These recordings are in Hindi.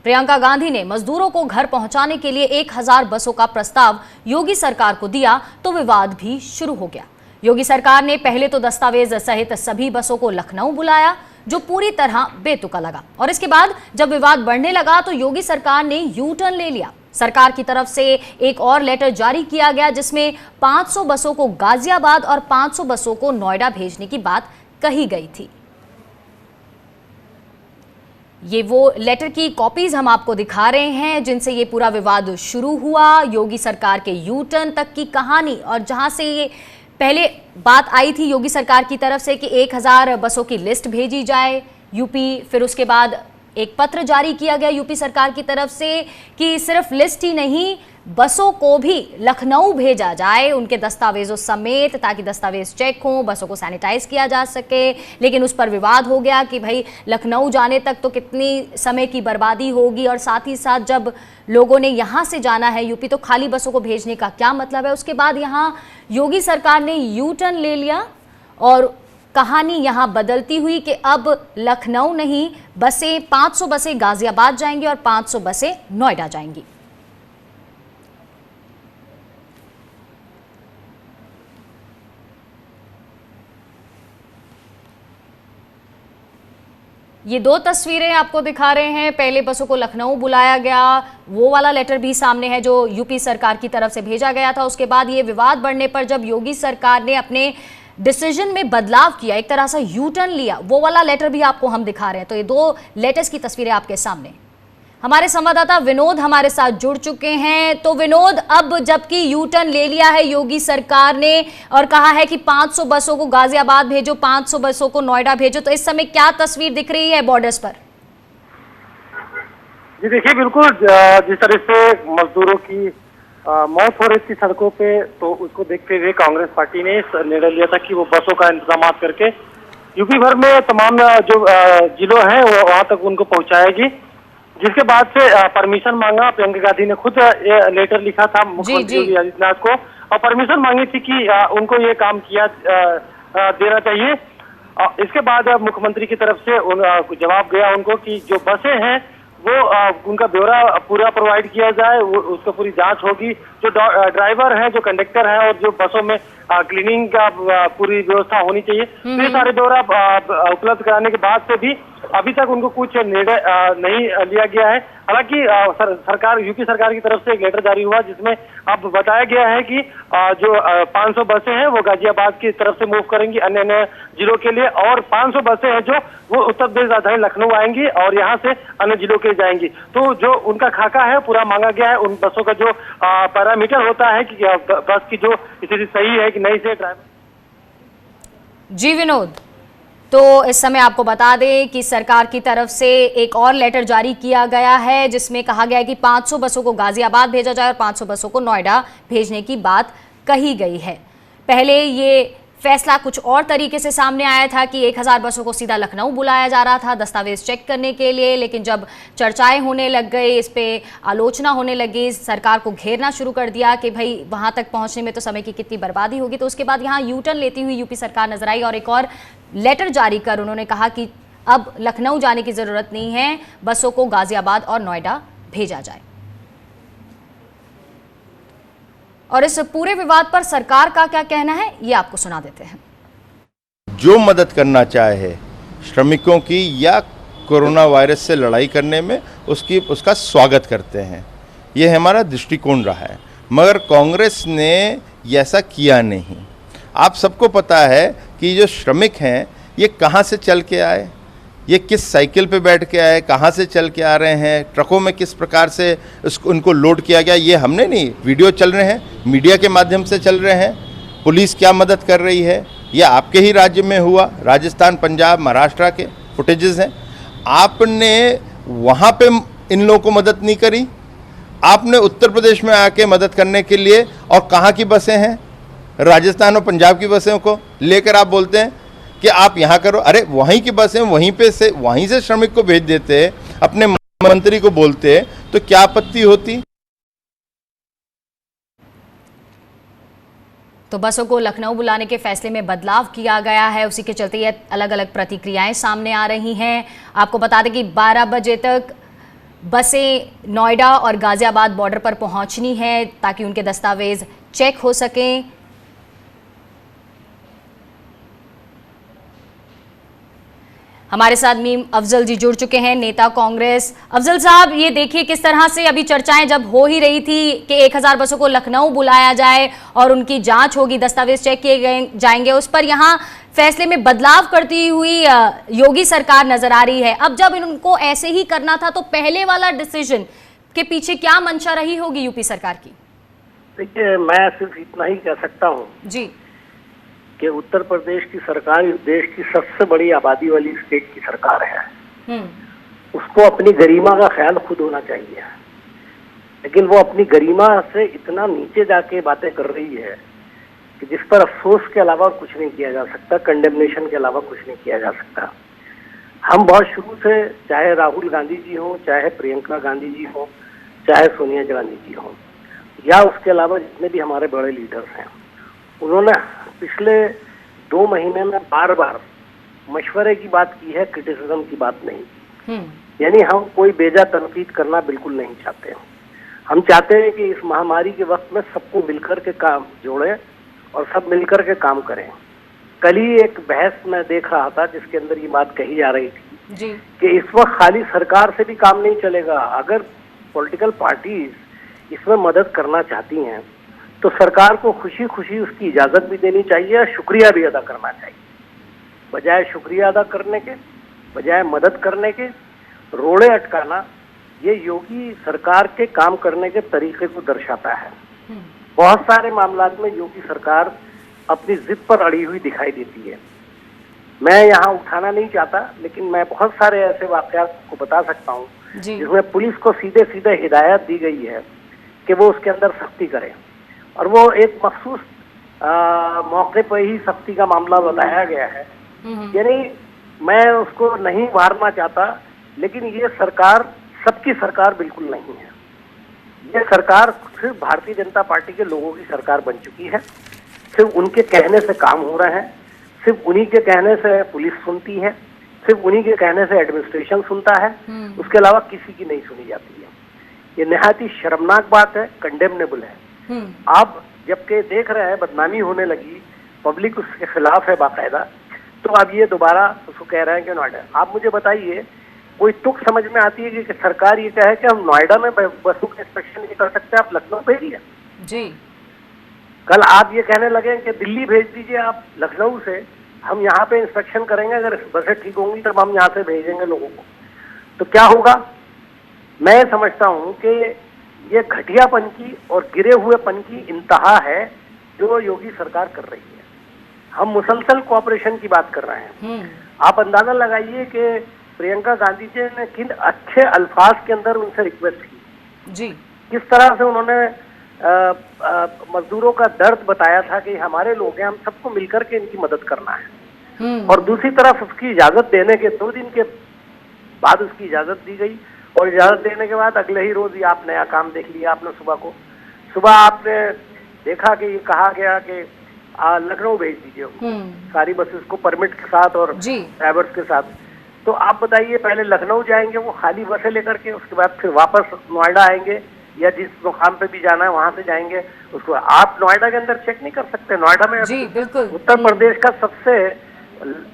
प्रियंका गांधी ने मजदूरों को घर पहुंचाने के लिए 1000 बसों का प्रस्ताव योगी सरकार को दिया तो विवाद भी शुरू हो गया। योगी सरकार ने पहले तो दस्तावेज सहित सभी बसों को लखनऊ बुलाया, जो पूरी तरह बेतुका लगा, और इसके बाद जब विवाद बढ़ने लगा तो योगी सरकार ने यू टर्न ले लिया। सरकार की तरफ से एक और लेटर जारी किया गया जिसमें 500 बसों को गाजियाबाद और 500 बसों को नोएडा भेजने की बात कही गई थी। ये वो लेटर की कॉपीज हम आपको दिखा रहे हैं जिनसे ये पूरा विवाद शुरू हुआ। योगी सरकार के यू टर्न तक की कहानी, और जहां से ये पहले बात आई थी योगी सरकार की तरफ से कि 1000 बसों की लिस्ट भेजी जाए यूपी, फिर उसके बाद एक पत्र जारी किया गया यूपी सरकार की तरफ से कि सिर्फ लिस्ट ही नहीं, बसों को भी लखनऊ भेजा जाए उनके दस्तावेजों समेत, ताकि दस्तावेज चेक हों, बसों को सैनिटाइज किया जा सके। लेकिन उस पर विवाद हो गया कि भाई लखनऊ जाने तक तो कितनी समय की बर्बादी होगी, और साथ ही साथ जब लोगों ने यहाँ से जाना है यूपी तो खाली बसों को भेजने का क्या मतलब है। उसके बाद यहाँ योगी सरकार ने यू टर्न ले लिया और कहानी यहाँ बदलती हुई कि अब लखनऊ नहीं, बसें 500 बसें गाजियाबाद जाएंगी और 500 बसें नोएडा जाएंगी। ये दो तस्वीरें आपको दिखा रहे हैं। पहले बसों को लखनऊ बुलाया गया, वो वाला लेटर भी सामने है जो यूपी सरकार की तरफ से भेजा गया था। उसके बाद ये विवाद बढ़ने पर जब योगी सरकार ने अपने डिसीजन में बदलाव किया, एक तरह से यू टर्न लिया, वो वाला लेटर भी आपको हम दिखा रहे हैं। तो ये दो लेटर्स की तस्वीरें आपके सामने। हमारे संवाददाता विनोद हमारे साथ जुड़ चुके हैं। तो विनोद, अब जबकि यू टर्न ले लिया है योगी सरकार ने और कहा है कि 500 बसों को गाजियाबाद भेजो, 500 बसों को नोएडा भेजो, तो इस समय क्या तस्वीर दिख रही है बॉर्डर्स पर? जी देखिए, बिल्कुल जिस तरह से मजदूरों की मौत हो रही थी सड़कों पे, तो उसको देखते हुए कांग्रेस पार्टी ने निर्णय लिया था कि वो बसों का इंतजाम करके यूपी भर में तमाम जो जिलों हैं वो वहां तक उनको पहुंचाएगी। जिसके बाद से परमिशन मांगा, प्रियंका गांधी ने खुद लेटर लिखा था मुख्यमंत्री योगी आदित्यनाथ को और परमिशन मांगी थी कि उनको ये काम किया देना चाहिए। इसके बाद मुख्यमंत्री की तरफ से जवाब गया उनको कि जो बसें हैं वो उनका ब्यौरा पूरा प्रोवाइड किया जाए, उसका पूरी जांच होगी। जो ड्राइवर हैं, जो कंडक्टर हैं और जो बसों में क्लीनिंग का पूरी व्यवस्था होनी चाहिए, तो ये सारे ब्यौरा उपलब्ध कराने के बाद से भी अभी तक उनको कुछ निर्णय नहीं लिया गया है। हालांकि सरकार यूपी सरकार की तरफ से एक लेटर जारी हुआ जिसमें अब बताया गया है कि जो 500 बसें हैं वो गाजियाबाद की तरफ से मूव करेंगी अन्य अन्य जिलों के लिए, और 500 बसें हैं जो वो उत्तर प्रदेश राजधानी लखनऊ आएंगी और यहाँ से अन्य जिलों के जाएंगी। तो जो उनका खाका है पूरा मांगा गया है। उन बसों का जो पैरामीटर होता है कि बस की जो स्थिति सही है कि नहीं से ड्राइवर। जी विनोद, तो इस समय आपको बता दें कि सरकार की तरफ से एक और लेटर जारी किया गया है जिसमें कहा गया है कि 500 बसों को गाजियाबाद भेजा जाए और 500 बसों को नोएडा भेजने की बात कही गई है। पहले ये फैसला कुछ और तरीके से सामने आया था कि 1000 बसों को सीधा लखनऊ बुलाया जा रहा था दस्तावेज चेक करने के लिए, लेकिन जब चर्चाएं होने लग गई, इस पे आलोचना होने लगी, सरकार को घेरना शुरू कर दिया कि भाई वहां तक पहुंचने में तो समय की कितनी बर्बादी होगी, तो उसके बाद यहाँ यू टर्न लेती हुई यूपी सरकार नजर आई और एक और लेटर जारी कर उन्होंने कहा कि अब लखनऊ जाने की जरूरत नहीं है, बसों को गाजियाबाद और नोएडा भेजा जाए। और इस पूरे विवाद पर सरकार का क्या कहना है ये आपको सुना देते हैं। जो मदद करना चाहे श्रमिकों की या कोरोना वायरस से लड़ाई करने में उसका स्वागत करते हैं, ये हमारा दृष्टिकोण रहा है। मगर कांग्रेस ने ऐसा किया नहीं। आप सबको पता है कि जो श्रमिक हैं ये कहाँ से चल के आए, ये किस साइकिल पे बैठ के आए, कहाँ से चल के आ रहे हैं, ट्रकों में किस प्रकार से उनको लोड किया गया, ये हमने नहीं, वीडियो चल रहे हैं, मीडिया के माध्यम से चल रहे हैं। पुलिस क्या मदद कर रही है, ये आपके ही राज्य में हुआ, राजस्थान, पंजाब, महाराष्ट्र के फुटेजेस हैं। आपने वहाँ पे इन लोगों को मदद नहीं करी, आपने उत्तर प्रदेश में आके मदद करने के लिए, और कहाँ की बसें हैं, राजस्थान और पंजाब की बसों को लेकर आप बोलते हैं कि आप यहाँ करो। अरे वहीं की बसें वहीं से श्रमिक को भेज देते, अपने मंत्री को बोलते, तो क्या आपत्ति होती। तो बसों को लखनऊ बुलाने के फैसले में बदलाव किया गया है, उसी के चलते ये अलग अलग प्रतिक्रियाएं सामने आ रही हैं। आपको बता दें कि 12 बजे तक बसें नोएडा और गाजियाबाद बॉर्डर पर पहुंचनी है ताकि उनके दस्तावेज चेक हो सकें। हमारे साथ मीम अफजल जी जुड़ चुके हैं, नेता कांग्रेस। अफजल साहब, ये देखिए किस तरह से अभी चर्चाएं जब हो ही रही थी कि 1000 बसों को लखनऊ बुलाया जाए और उनकी जांच होगी, दस्तावेज चेक किए जाएंगे, उस पर यहाँ फैसले में बदलाव करती हुई योगी सरकार नजर आ रही है। अब जब इनको ऐसे ही करना था तो पहले वाला डिसीजन के पीछे क्या मंशा रही होगी यूपी सरकार की? देखिए, मैं सिर्फ इतना ही कह सकता हूँ जी कि उत्तर प्रदेश की सरकार इस देश की सबसे बड़ी आबादी वाली स्टेट की सरकार है। उसको अपनी गरिमा का ख्याल खुद होना चाहिए, लेकिन वो अपनी गरिमा से इतना नीचे जाके बातें कर रही है कि जिस पर अफसोस के अलावा कुछ नहीं किया जा सकता, कंडेमनेशन के अलावा कुछ नहीं किया जा सकता। हम बहुत शुरू से, चाहे राहुल गांधी जी हों, चाहे प्रियंका गांधी जी हों, चाहे सोनिया गांधी जी हों, या उसके अलावा जितने भी हमारे बड़े लीडर्स हैं, उन्होंने पिछले 2 महीने में बार बार मशवरे की बात की है, क्रिटिसिज्म की बात नहीं। यानी हम कोई बेजा तनकीद करना बिल्कुल नहीं चाहते। हम चाहते हैं कि इस महामारी के वक्त में सबको मिलकर के काम जोड़े और सब मिलकर के काम करें। कल ही एक बहस में देख रहा था जिसके अंदर ये बात कही जा रही थी जी कि इस वक्त खाली सरकार से भी काम नहीं चलेगा। अगर पॉलिटिकल पार्टीज इसमें मदद करना चाहती हैं तो सरकार को खुशी खुशी उसकी इजाजत भी देनी चाहिए और शुक्रिया भी अदा करना चाहिए। बजाय शुक्रिया अदा करने के, बजाय मदद करने के, रोड़े अटकाना ये योगी सरकार के काम करने के तरीके को दर्शाता है। बहुत सारे मामलात में योगी सरकार अपनी जिद पर अड़ी हुई दिखाई देती है। मैं यहाँ उठाना नहीं चाहता, लेकिन मैं बहुत सारे ऐसे वाकयात को बता सकता हूँ जिसमें पुलिस को सीधे सीधे हिदायत दी गई है कि वो उसके अंदर सख्ती करे, और वो एक मखसूस मौके पर ही सख्ती का मामला बताया गया है। यानी मैं उसको नहीं उभारना चाहता, लेकिन ये सरकार सबकी सरकार बिल्कुल नहीं है। ये सरकार सिर्फ भारतीय जनता पार्टी के लोगों की सरकार बन चुकी है। सिर्फ उनके कहने से काम हो रहे हैं, सिर्फ उन्हीं के कहने से पुलिस सुनती है, सिर्फ उन्हीं के कहने से एडमिनिस्ट्रेशन सुनता है, उसके अलावा किसी की नहीं सुनी जाती है। ये निहायत ही शर्मनाक बात है, कंडेमनेबल है। आप जबकि देख रहे हैं बदनामी होने लगी, पब्लिक उसके खिलाफ है बाकायदा, तो अब ये दोबारा उसको कह रहे हैं कि नोएडा। आप मुझे बताइए, कोई तुक समझ में आती है कि सरकार ये कहे कि हम नोएडा में बसों का इंस्पेक्शन नहीं कर सकते, आप लखनऊ भेजिए जी। कल आप ये कहने लगे कि दिल्ली भेज दीजिए आप लखनऊ से, हम यहाँ पे इंस्पेक्शन करेंगे, अगर बसें ठीक होंगी तब हम यहाँ से भेजेंगे लोगों को। तो क्या होगा? मैं समझता हूँ कि ये घटियापन की और गिरे हुएपन की इंतहा है जो योगी सरकार कर रही है। हम मुसलसल कोऑपरेशन की बात कर रहे हैं। आप अंदाजा लगाइए कि प्रियंका गांधी जी ने किन अच्छे अल्फाज के अंदर उनसे रिक्वेस्ट की जी, किस तरह से उन्होंने मजदूरों का दर्द बताया था कि हमारे लोग हैं, हम सबको मिलकर के इनकी मदद करना है। और दूसरी तरफ उसकी इजाजत देने के 2 दिन के बाद उसकी इजाजत दी गई, और इजाजत देने के बाद अगले ही रोज ही आप नया काम देख लिया। आपने सुबह आपने देखा कि ये कहा गया कि लखनऊ भेज दीजिए सारी बसेस को परमिट के साथ और ड्राइवर्स के साथ। तो आप बताइए, पहले लखनऊ जाएंगे वो खाली बसें लेकर के, उसके बाद फिर वापस नोएडा आएंगे या जिस मुकाम पे भी जाना है वहां से जाएंगे। उसको आप नोएडा के अंदर चेक नहीं कर सकते। नोएडा में जी बिल्कुल, उत्तर प्रदेश का सबसे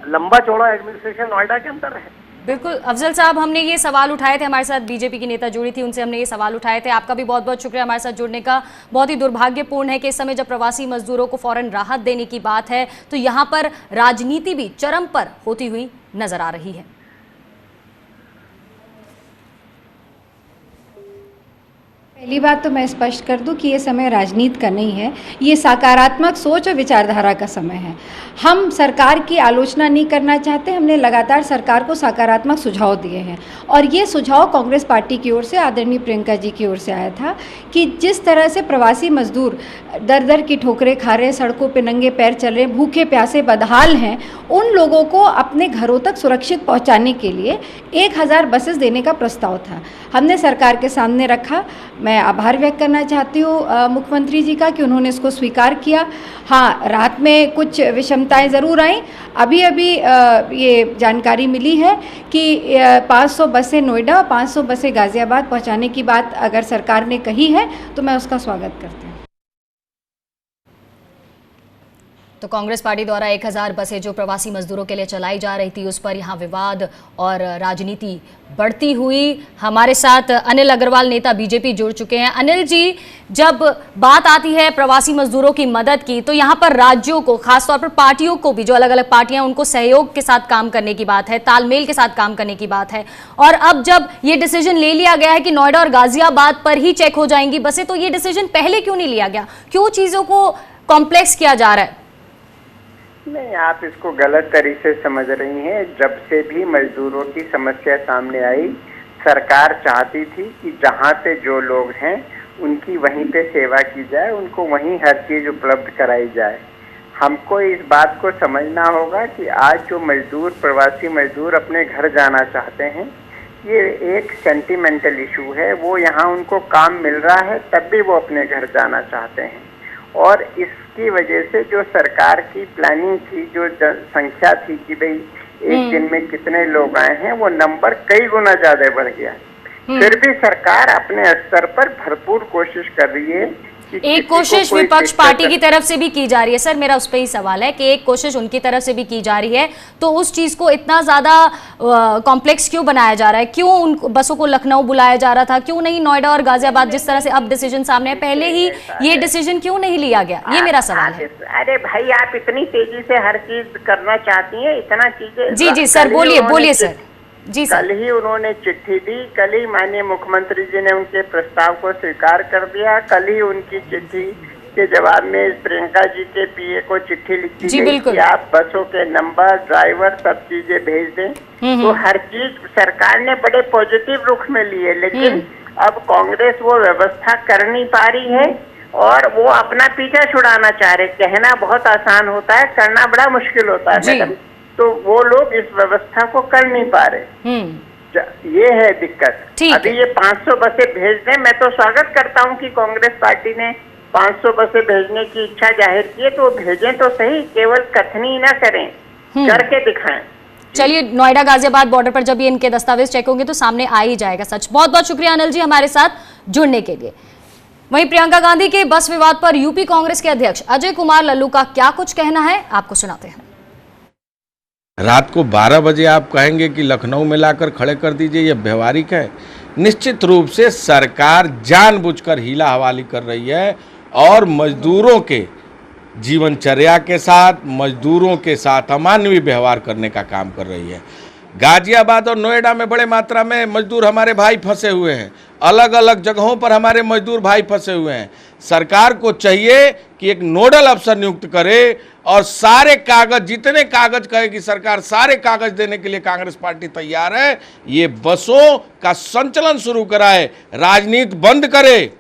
लंबा चौड़ा एडमिनिस्ट्रेशन नोएडा के अंदर है। बिल्कुल अफजल साहब, हमने ये सवाल उठाए थे, हमारे साथ बीजेपी की नेता जुड़ी थी, उनसे हमने ये सवाल उठाए थे। आपका भी बहुत बहुत शुक्रिया हमारे साथ जुड़ने का। बहुत ही दुर्भाग्यपूर्ण है कि इस समय जब प्रवासी मजदूरों को फौरन राहत देने की बात है तो यहाँ पर राजनीति भी चरम पर होती हुई नजर आ रही है। पहली बात तो मैं स्पष्ट कर दूं कि ये समय राजनीति का नहीं है, ये सकारात्मक सोच और विचारधारा का समय है। हम सरकार की आलोचना नहीं करना चाहते, हमने लगातार सरकार को सकारात्मक सुझाव दिए हैं, और ये सुझाव कांग्रेस पार्टी की ओर से आदरणीय प्रियंका जी की ओर से आया था कि जिस तरह से प्रवासी मजदूर दर दर की ठोकरें खा रहे हैं, सड़कों पर नंगे पैर चल रहे हैं, भूखे प्यासे बदहाल हैं, उन लोगों को अपने घरों तक सुरक्षित पहुँचाने के लिए 1000 बसेस देने का प्रस्ताव था। हमने सरकार के सामने रखा। मैं मैं आभार व्यक्त करना चाहती हूँ मुख्यमंत्री जी का कि उन्होंने इसको स्वीकार किया। हाँ, रात में कुछ विषमताएं ज़रूर आईं। अभी ये जानकारी मिली है कि 500 बसें नोएडा, 500 बसें गाज़ियाबाद पहुँचाने की बात अगर सरकार ने कही है तो मैं उसका स्वागत करती हूँ। तो कांग्रेस पार्टी द्वारा 1000 बसें जो प्रवासी मजदूरों के लिए चलाई जा रही थी, उस पर यहाँ विवाद और राजनीति बढ़ती हुई। हमारे साथ अनिल अग्रवाल, नेता बीजेपी, जुड़ चुके हैं। अनिल जी, जब बात आती है प्रवासी मजदूरों की मदद की, तो यहाँ पर राज्यों को, खासतौर पर पार्टियों को भी, जो अलग अलग पार्टियां, उनको सहयोग के साथ काम करने की बात है, तालमेल के साथ काम करने की बात है। और अब जब ये डिसीजन ले लिया गया है कि नोएडा और गाजियाबाद पर ही चेक हो जाएंगी बसें, तो ये डिसीजन पहले क्यों नहीं लिया गया? क्यों चीजों को कॉम्प्लेक्स किया जा रहा है? नहीं, आप इसको गलत तरीके से समझ रही हैं। जब से भी मजदूरों की समस्या सामने आई, सरकार चाहती थी कि जहाँ पे जो लोग हैं उनकी वहीं पे सेवा की जाए, उनको वहीं हर चीज़ उपलब्ध कराई जाए। हमको इस बात को समझना होगा कि आज जो मजदूर, प्रवासी मजदूर अपने घर जाना चाहते हैं, ये एक सेंटिमेंटल इशू है। वो यहाँ उनको काम मिल रहा है तब भी वो अपने घर जाना चाहते हैं। और इसकी वजह से जो सरकार की प्लानिंग थी, जो संख्या थी कि भाई एक दिन में कितने लोग आए हैं, वो नंबर कई गुना ज्यादा बढ़ गया। फिर भी सरकार अपने स्तर पर भरपूर कोशिश कर रही है। एक कोशिश विपक्ष पार्टी की तरफ से भी की जा रही है। सर, मेरा उस पर ही सवाल है कि एक कोशिश उनकी तरफ से भी की जा रही है, तो उस चीज को इतना ज्यादा कॉम्प्लेक्स क्यों बनाया जा रहा है? क्यों उन बसों को लखनऊ बुलाया जा रहा था? क्यों नहीं नोएडा और गाजियाबाद, जिस तरह से अब डिसीजन सामने है? पहले ही ये डिसीजन क्यों नहीं लिया गया? ये मेरा सवाल है। अरे भाई, आप इतनी तेजी से हर चीज करना चाहती है, इतना चीजें। जी सर, बोलिए सर। जी सर। कल ही उन्होंने चिट्ठी दी, कल ही माननीय मुख्यमंत्री जी ने उनके प्रस्ताव को स्वीकार कर दिया। कल ही उनकी चिट्ठी के जवाब में प्रियंका जी के पीए को चिट्ठी लिखी गई कि आप बसों के नंबर, ड्राइवर, सब चीजें भेज दें। तो हर चीज सरकार ने बड़े पॉजिटिव रुख में ली है, लेकिन अब कांग्रेस वो व्यवस्था कर नहीं पा रही है और वो अपना पीछा छुड़ाना चाह रहे। कहना बहुत आसान होता है, करना बड़ा मुश्किल होता है मैडम। तो वो लोग इस व्यवस्था को कर नहीं पा रहे। ये है दिक्कत। अभी ये 500 बसें भेज दें, मैं तो स्वागत करता हूँ कि कांग्रेस पार्टी ने 500 बसें भेजने की इच्छा जाहिर की है, तो भेजें तो सही, केवल कथनी ना करें, करके दिखाएं। चलिए, नोएडा गाजियाबाद बॉर्डर पर जब ये इनके दस्तावेज चेक होंगे तो सामने आ ही जाएगा सच। बहुत बहुत शुक्रिया अनिल जी हमारे साथ जुड़ने के लिए। वहीं प्रियंका गांधी के बस विवाद पर यूपी कांग्रेस के अध्यक्ष अजय कुमार लल्लू का क्या कुछ कहना है, आपको सुनाते हैं। रात को 12 बजे आप कहेंगे कि लखनऊ में लाकर खड़े कर दीजिए, यह व्यवहारिक है? निश्चित रूप से सरकार जानबूझकर हीला हवाली कर रही है और मजदूरों के जीवनचर्या के साथ, मजदूरों के साथ अमानवीय व्यवहार करने का काम कर रही है। गाजियाबाद और नोएडा में बड़े मात्रा में मजदूर हमारे भाई फंसे हुए हैं, अलग अलग जगहों पर हमारे मजदूर भाई फंसे हुए हैं। सरकार को चाहिए कि एक नोडल अफसर नियुक्त करे और सारे कागज, जितने कागज कहेगी सरकार, सारे कागज देने के लिए कांग्रेस पार्टी तैयार है। ये बसों का संचालन शुरू कराए, राजनीति बंद करे।